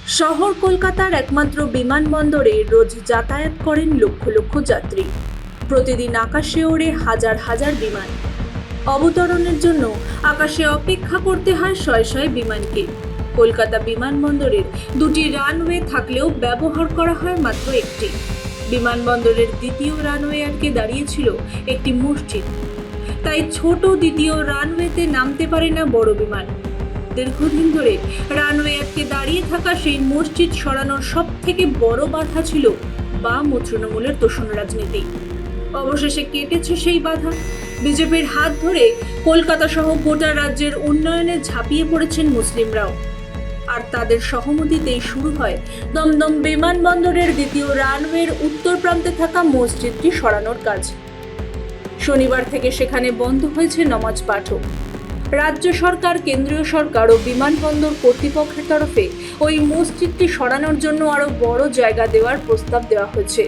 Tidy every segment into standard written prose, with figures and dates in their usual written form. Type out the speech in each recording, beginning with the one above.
শহর কলকাতার একমাত্র বিমানবন্দরে রোজ যাতায়াত করেন লক্ষ লক্ষ যাত্রী। প্রতিদিন আকাশে ওড়ে হাজার হাজার বিমান। অবতরণের জন্য আকাশে অপেক্ষা করতে হয় শয়ে শয়ে বিমানকে। কলকাতা বিমানবন্দরের দুটি রানওয়ে থাকলেও ব্যবহার করা হয় মাত্র একটি। বিমানবন্দরের দ্বিতীয় রানওয়ে আটকে দাঁড়িয়েছিল একটি মসজিদ, তাই ছোট দ্বিতীয় রানওয়েতে নামতে পারে না বড় বিমান। দীর্ঘদিন ধরে রানওয়ে আটকে দাঁড়িয়ে থাকা সেই মসজিদ সরানোর সব থেকে বড় বাধা ছিল বাম ও তৃণমূলের তোষণ রাজনীতি। অবশেষে কেটেছে সেই বাধা। বিজেপির হাত ধরে কলকাতা সহ গোটা রাজ্যের উন্নয়নে ঝাঁপিয়ে পড়েছেন মুসলিমরাও। আর তাদের সহমতিতেই শুরু হয় দমদম বিমানবন্দরের দ্বিতীয় রানওয়ের উত্তর প্রান্তে থাকা মসজিদটি সরানোর কাজ। শনিবার থেকে সেখানে বন্ধ হয়েছে নামাজ পাঠও। রাজ্য সরকার, কেন্দ্রীয় সরকার ও বিমানবন্দর কর্তৃপক্ষের তরফে ওই মসজিদটি সরানোর জন্য আরও বড় জায়গা দেওয়ার প্রস্তাব দেওয়া হয়েছে।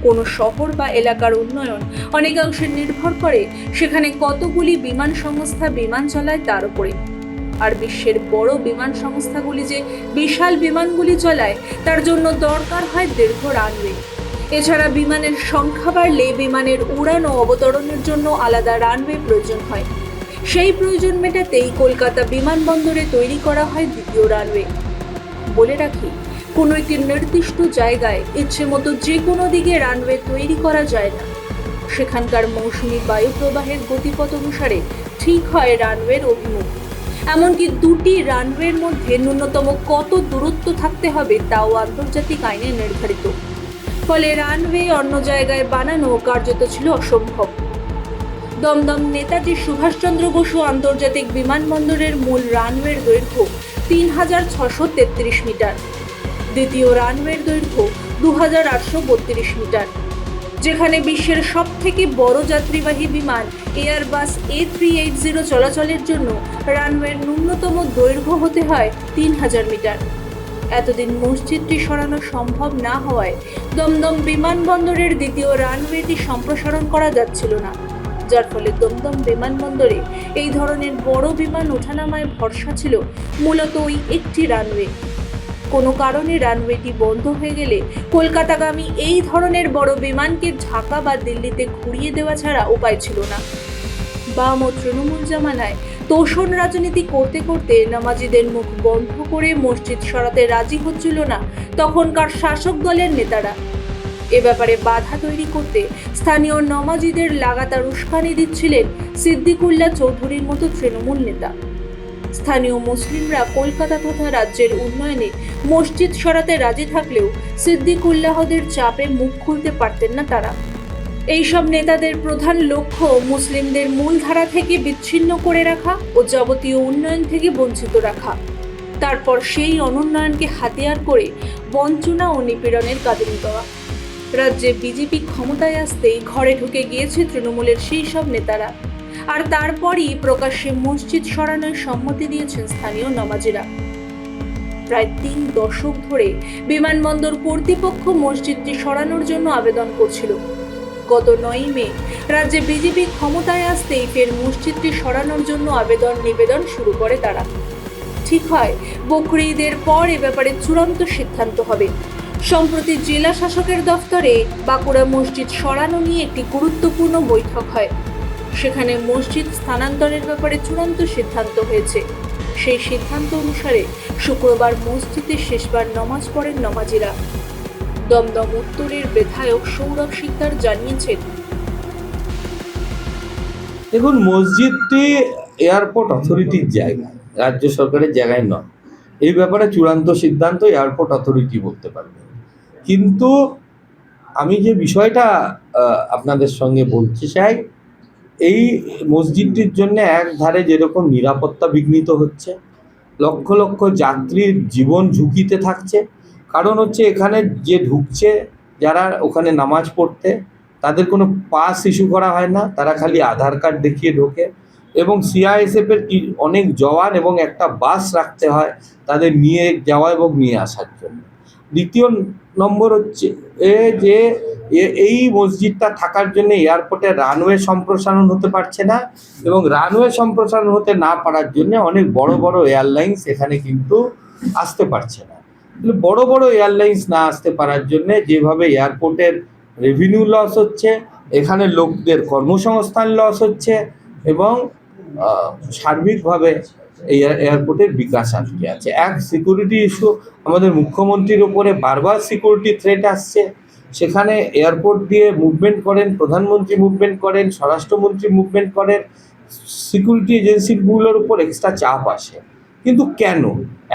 কোনো শহর বা এলাকার উন্নয়ন অনেকাংশে নির্ভর করে সেখানে কতগুলি বিমান সংস্থা বিমান চালায় তার উপরে। আর বিশ্বের বড় বিমান সংস্থাগুলি যে বিশাল বিমানগুলি চালায় তার জন্য দরকার হয় দীর্ঘ রানওয়ে। এছাড়া বিমানের সংখ্যা বাড়লে বিমানের উড়ান ও অবতরণের জন্য আলাদা রানওয়ে প্রয়োজন হয়। সেই প্রয়োজন মেটাতেই কলকাতা বিমানবন্দরে তৈরি করা হয় দ্বিতীয় রানওয়ে। বলে রাখি, কোনো একটি নির্দিষ্ট জায়গায় ইচ্ছে মতো যে কোনো দিকে রানওয়ে তৈরি করা যায় না। সেখানকার মৌসুমি বায়ু প্রবাহের গতিপথ অনুসারে ঠিক হয় রানওয়ের অভিমুখ। এমনকি দুটি রানওয়ের মধ্যে ন্যূনতম কত দূরত্ব থাকতে হবে তাও আন্তর্জাতিক আইনে নির্ধারিত। ফলে রানওয়ে অন্য জায়গায় বানানো কার্যত ছিল অসম্ভব। দমদম নেতাজি সুভাষচন্দ্র বসু আন্তর্জাতিক বিমানবন্দরের মূল রানওয়ের দৈর্ঘ্য ৩,৬৩৩ মিটার। দ্বিতীয় রানওয়ের দৈর্ঘ্য ২,৮৩২ মিটার। যেখানে বিশ্বের সব থেকে বড় যাত্রীবাহী বিমান এয়ারবাস A380 চলাচলের জন্য রানওয়ের ন্যূনতম দৈর্ঘ্য হতে হয় ৩,০০০ মিটার। এতদিন মসজিদটি সরানো সম্ভব না হওয়ায় দমদম বিমানবন্দরের দ্বিতীয় রানওয়েটি সম্প্রসারণ করা যাচ্ছিল না, যার ফলে দমদম বিমানবন্দরে এই ধরনের বড় বিমান ওঠানামায় ভরসা ছিল মূলত ওই একটি রানওয়ে। কোনো কারণে রানওয়েটি বন্ধ হয়ে গেলে কলকাতাগামী এই ধরনের বড় বিমানকে ঢাকা বা দিল্লিতে ঘুরিয়ে দেওয়া ছাড়া উপায় ছিল না। বাম ও তৃণমূল জামানায় তোষণ রাজনীতি করতে করতে নামাজিদের মুখ বন্ধ করে মসজিদ সরাতে রাজি হচ্ছিল না তখনকার শাসক দলের নেতারা। এ ব্যাপারে বাধা তৈরি করতে স্থানীয় নমাজিদের লাগাতার উস্কানি দিচ্ছিলেন সিদ্দিকুল্লাহ চৌধুরীর মতো তৃণমূল নেতা। স্থানীয় মুসলিমরা কলকাতা তথা রাজ্যের উন্নয়নে মসজিদ সরাতে রাজি থাকলেও সিদ্দিকুল্লাহদের চাপে মুখ খুলতে পারতেন না তারা। এইসব নেতাদের প্রধান লক্ষ্য মুসলিমদের মূলধারা থেকে বিচ্ছিন্ন করে রাখা ও যাবতীয় উন্নয়ন থেকে বঞ্চিত রাখা। তারপর সেই অনুন্নয়নকে হাতিয়ার করে বঞ্চনা ও নিপীড়নের কাঁদুনি দেওয়া। রাজ্যে বিজেপি ক্ষমতায় আসতেই ঘরে ঢুকে গিয়েছে তৃণমূলের সেই সব নেতারা। আর তারপরই প্রকাশ্যে মসজিদ সরানোর সম্মতি দিয়েছেন স্থানীয় নমাজিরা। প্রায় ৩ দশক ধরে বিমানবন্দর কর্তৃপক্ষ মসজিদটি সরানোর জন্য আবেদন করছিল। গত ৯ মে রাজ্যে বিজেপি ক্ষমতায় আসতেই ফের মসজিদটি সরানোর জন্য নিবেদন শুরু করে তারা। ঠিক হয় বকরি ঈদের পর এ ব্যাপারে চূড়ান্ত সিদ্ধান্ত হবে। সম্প্রতি জেলা শাসকের দফতরে বাঁকুড়া মসজিদ সরানো নিয়ে একটি গুরুত্বপূর্ণ বৈঠক হয়। সেখানে মসজিদ স্থানান্তরের ব্যাপারে চূড়ান্ত সিদ্ধান্ত হয়েছে। সেই সিদ্ধান্ত অনুসারে শুক্রবার মসজিদে শেষবার নামাজ পড়েন নমাজিরা। দমদম উত্তরের বিধায়ক সৌরভ সিকদার জানিয়েছেন, দেখুন, মসজিদটি এয়ারপোর্ট অথরিটির জায়গা, রাজ্য সরকারের জায়গায় নয়। এই ব্যাপারে চূড়ান্ত সিদ্ধান্ত এয়ারপোর্ট অথরিটি বলতে পারবে। কিন্তু আমি যে বিষয়টা আপনাদের সঙ্গে বলতে চাই, এই মসজিদটির জন্য এক ধারে যেরকম নিরাপত্তা বিঘ্নিত হচ্ছে, লক্ষ লক্ষ যাত্রীর জীবন ঝুঁকিতে থাকছে। কারণ হচ্ছে এখানে যে ঢুকছে, যারা ওখানে নামাজ পড়তে, তাদের কোনো পাস ইস্যু করা হয় না, তারা খালি আধার কার্ড দেখিয়ে ঢোকে। এবং সিআইএসএফের অনেক জওয়ান এবং একটা বাস রাখতে হয় তাদের নিয়ে যাওয়া এবং নিয়ে আসার জন্য। দ্বিতীয় নম্বর হচ্ছে যে এই মসজিদটা থাকার জন্য এয়ারপোর্টে রানওয়ে সম্প্রসারণ হতে পারছে না, এবং রানওয়ে সম্প্রসারণ হতে না পারার জন্য অনেক বড় বড় এয়ারলাইন্স এখানে কিন্তু আসতে পারছে না। তাহলে বড় বড় এয়ারলাইন্স না আসতে পারার জন্য যেভাবে এয়ারপোর্টের রেভিনিউ লস হচ্ছে, এখানে লোকদের কর্মসংস্থান লস হচ্ছে এবং সার্বিকভাবে এই এয়ারপোর্টের বিকাশ আটকে আছে। এক সিকিউরিটি ইস্যু, আমাদের মুখ্যমন্ত্রীর ওপরে বারবার সিকিউরিটি থ্রেট আসছে, সেখানে এয়ারপোর্ট দিয়ে মুভমেন্ট করেন, প্রধানমন্ত্রী মুভমেন্ট করেন, স্বরাষ্ট্রমন্ত্রী মুভমেন্ট করেন, সিকিউরিটি এজেন্সিগুলোর উপর এক্সট্রা চাপ আসে। কিন্তু কেন?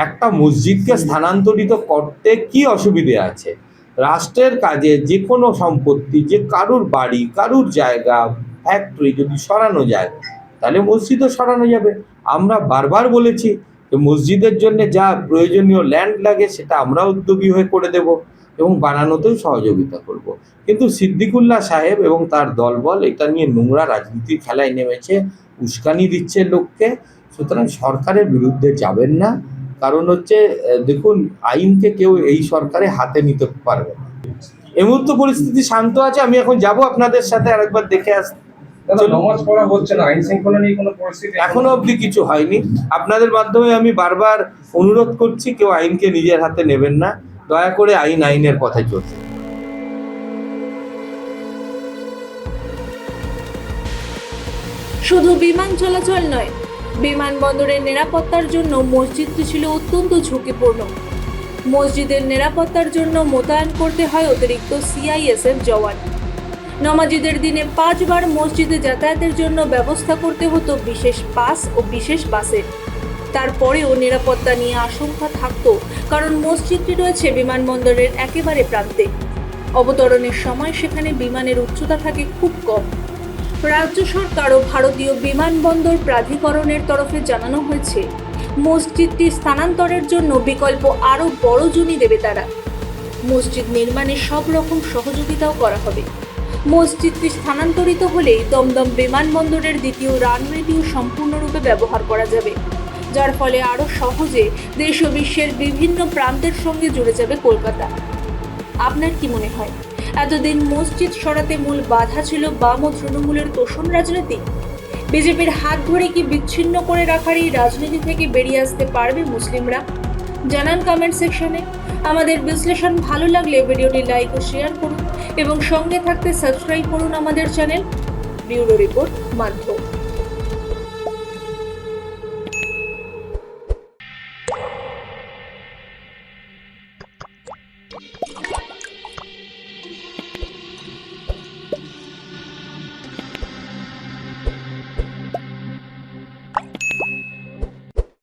একটা মসজিদকে স্থানান্তরিত করতে কি অসুবিধে আছে? রাষ্ট্রের কাজে যে কোনো সম্পত্তি, যে কারুর বাড়ি, কারুর জায়গা, ফ্যাক্টরি যদি সরানো যায়, তাহলে মসজিদও সরানো যাবে। আমরা বারবার বলেছি যে মসজিদের জন্য যা প্রয়োজনীয় ল্যান্ড লাগে সেটা আমরা উদ্যোগী হয়ে করে দেব এবং বানানোতেও সহযোগিতা করব। কিন্তু সিদ্দিকুল্লাহ সাহেব এবং তার দলবল এটা নিয়ে নোংরা রাজনীতির খেলায় নেমেছে, উস্কানি দিচ্ছে লোককে। সুতরাং সরকারের বিরুদ্ধে যাবেন না, কারণ হচ্ছে দেখুন, আইনকে কেউ এই সরকারে হাতে নিতে পারবে না। এই মুহূর্তে পরিস্থিতি শান্ত আছে, আমি এখন যাব আপনাদের সাথে আরেকবার দেখে আসতে। নামাজ পড়া হচ্ছে না, আইন শৃঙ্খলা নিয়ে কোনো পরিস্থিতি এখনো অবধি কিছু হয়নি। আপনাদের মাধ্যমে আমি বারবার অনুরোধ করছি, কেউ আইনকে নিজের হাতে নেবেন না, দয়া করে আইনের পথে চলছে। শুধু বিমান চলাচল নয়, বিমানবন্দরের নিরাপত্তার জন্য মসজিদটি ছিল অত্যন্ত ঝুঁকিপূর্ণ। মসজিদের নিরাপত্তার জন্য মোতায়েন করতে হয় অতিরিক্ত সিআইএসএফ জওয়ান। নমাজীদের দিনে 5 বার মসজিদে যাতায়াতের জন্য ব্যবস্থা করতে হতো বিশেষ পাস ও বিশেষ বাসের। তারপরেও নিরাপত্তা নিয়ে আশঙ্কা থাকতো, কারণ মসজিদটি রয়েছে বিমানবন্দরের একেবারে প্রান্তে। অবতরণের সময় সেখানে বিমানের উচ্চতা থাকে খুব কম। রাজ্য সরকার ও ভারতীয় বিমানবন্দর প্রাধিকরণের তরফে জানানো হয়েছে, মসজিদটি স্থানান্তরের জন্য বিকল্প আরও বড় জমি দেবে তারা। মসজিদ নির্মাণে সব রকম সহযোগিতাও করা হবে। মসজিদটি স্থানান্তরিত হলেই দমদম বিমানবন্দরের দ্বিতীয় রানওয়েটিও সম্পূর্ণরূপে ব্যবহার করা যাবে, যার ফলে আরও সহজে দেশ ও বিশ্বের বিভিন্ন প্রান্তের সঙ্গে জুড়ে যাবে কলকাতা। আপনার কি মনে হয়, এতদিন মসজিদ সরাতে মূল বাধা ছিল বাম ও তৃণমূলের তোষণ রাজনীতি? বিজেপির হাত ধরে কি বিচ্ছিন্ন করে রাখার এই রাজনীতি থেকে বেরিয়ে আসতে পারবে মুসলিমরা? জানান কমেন্ট সেকশনে। আমাদের বিশ্লেষণ ভালো লাগলে ভিডিওটি লাইক ও শেয়ার করুন এবং সঙ্গে থাকতে সাবস্ক্রাইব করুন আমাদের চ্যানেল। ব্যুরো রিপোর্ট মাধ্যম।